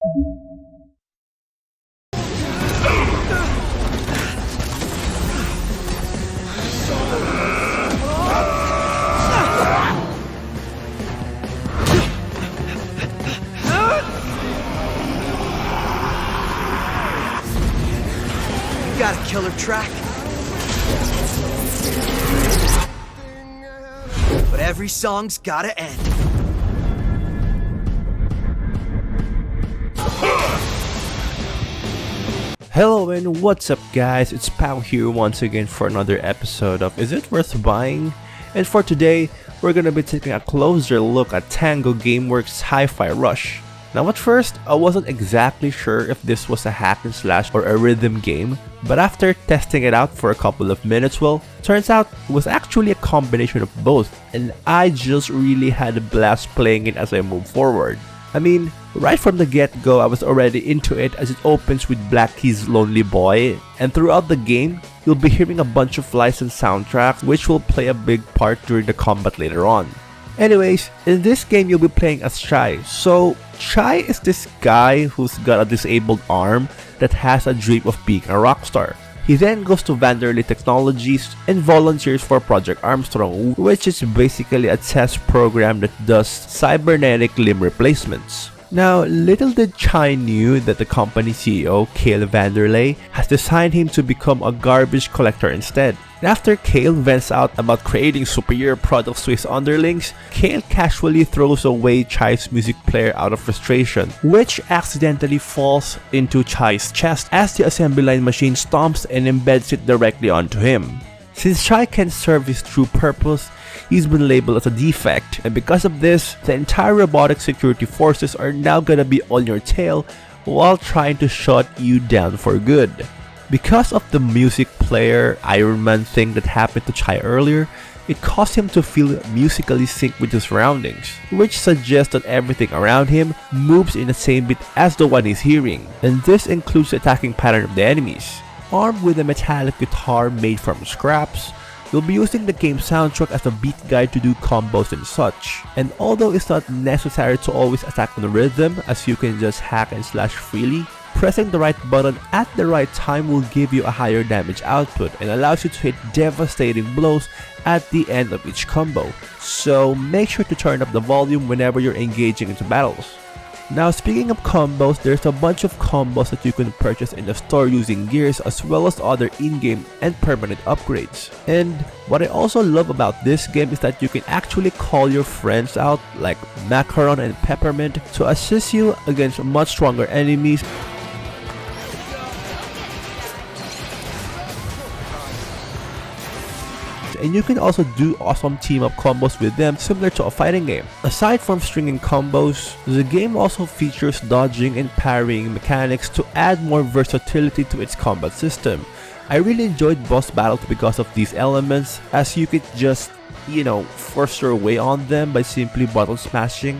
Got a killer track. But every song's gotta end. Hello and what's up guys, it's Pao here once again for another episode of Is It Worth Buying? And for today, we're gonna be taking a closer look at Tango Gameworks Hi-Fi Rush. Now at first, I wasn't exactly sure if this was a hack and slash or a rhythm game, but after testing it out for a couple of minutes, well, turns out it was actually a combination of both, and I just really had a blast playing it as I moved forward. I mean, right from the get-go I was already into it as it opens with Black Keys' Lonely Boy, and throughout the game, you'll be hearing a bunch of licensed soundtracks which will play a big part during the combat later on. Anyways, in this game you'll be playing as Chai. So, Chai is this guy who's got a disabled arm that has a dream of being a rock star. He then goes to Vanderlei Technologies and volunteers for Project Armstrong, which is basically a test program that does cybernetic limb replacements. Now, little did Chai knew that the company CEO, Cale Vanderlei, has designed him to become a garbage collector instead. And after Cale vents out about creating superior products to his underlings, Cale casually throws away Chai's music player out of frustration, which accidentally falls into Chai's chest as the assembly line machine stomps and embeds it directly onto him. Since Chai can't serve his true purpose, he's been labeled as a defect, and because of this, the entire robotic security forces are now gonna be on your tail while trying to shut you down for good. Because of the music player Iron Man thing that happened to Chai earlier, it caused him to feel musically synced with his surroundings, which suggests that everything around him moves in the same beat as the one he's hearing, and this includes the attacking pattern of the enemies. Armed with a metallic guitar made from scraps, you'll be using the game's soundtrack as a beat guide to do combos and such. And although it's not necessary to always attack on rhythm as you can just hack and slash freely, pressing the right button at the right time will give you a higher damage output and allows you to hit devastating blows at the end of each combo. So make sure to turn up the volume whenever you're engaging into battles. Now speaking of combos, there's a bunch of combos that you can purchase in the store using gears as well as other in-game and permanent upgrades. And what I also love about this game is that you can actually call your friends out like Macaron and Peppermint to assist you against much stronger enemies. And you can also do awesome team-up combos with them similar to a fighting game. Aside from stringing combos, the game also features dodging and parrying mechanics to add more versatility to its combat system. I really enjoyed boss battles because of these elements, as you could just, force your way on them by simply button smashing.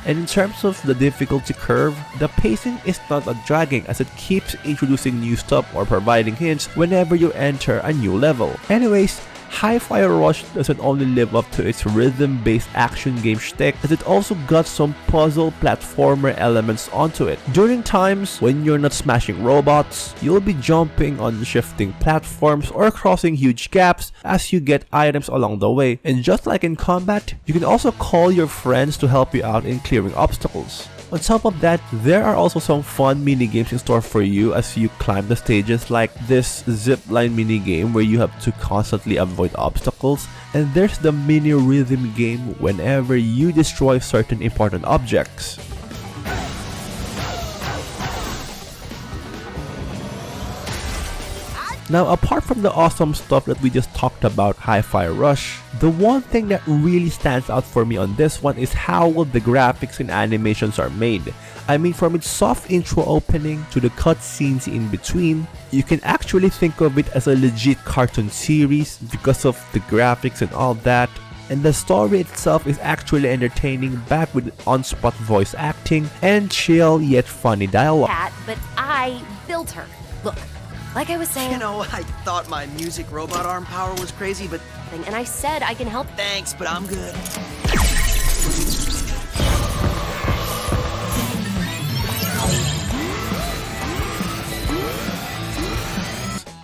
And in terms of the difficulty curve, the pacing is not that dragging as it keeps introducing new stuff or providing hints whenever you enter a new level. Anyways, Hi-Fi Rush doesn't only live up to its rhythm-based action game shtick, as it also got some puzzle platformer elements onto it. During times when you're not smashing robots, you'll be jumping on shifting platforms or crossing huge gaps as you get items along the way. And just like in combat, you can also call your friends to help you out in clearing obstacles. On top of that, there are also some fun mini-games in store for you as you climb the stages, like this zipline mini-game where you have to constantly avoid obstacles, and there's the mini-rhythm game whenever you destroy certain important objects. Now, apart from the awesome stuff that we just talked about Hi-Fi Rush, the one thing that really stands out for me on this one is how well the graphics and animations are made. I mean, from its soft intro opening to the cutscenes in between, you can actually think of it as a legit cartoon series because of the graphics and all that. and the story itself is actually entertaining, backed with on-spot voice acting and chill yet funny dialogue. Cat, but I built her. Look, like I was saying, You know, I thought my music robot arm power was crazy, but and I said I can help. thanks, but I'm good.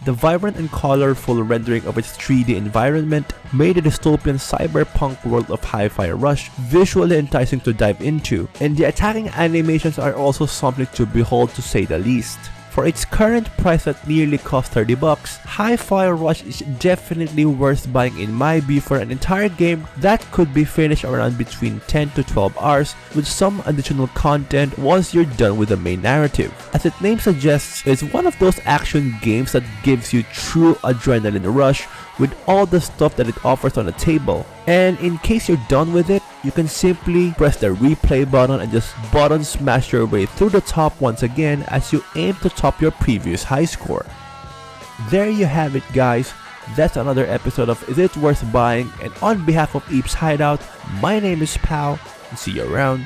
The vibrant and colorful rendering of its 3D environment made the dystopian cyberpunk world of Hi-Fi Rush visually enticing to dive into, and the attacking animations are also something to behold, to say the least. For its current price that nearly cost $30, Hi-Fi Rush is definitely worth buying in my view for an entire game that could be finished around between 10 to 12 hours with some additional content once you're done with the main narrative. As its name suggests, it's one of those action games that gives you true adrenaline rush with all the stuff that it offers on the table. And in case you're done with it, you can simply press the replay button and just button smash your way through the top once again as you aim to top your previous high score. There you have it, guys. That's another episode of Is It Worth Buying, and on behalf of Eep's Hideout, my name is Pao, and see you around.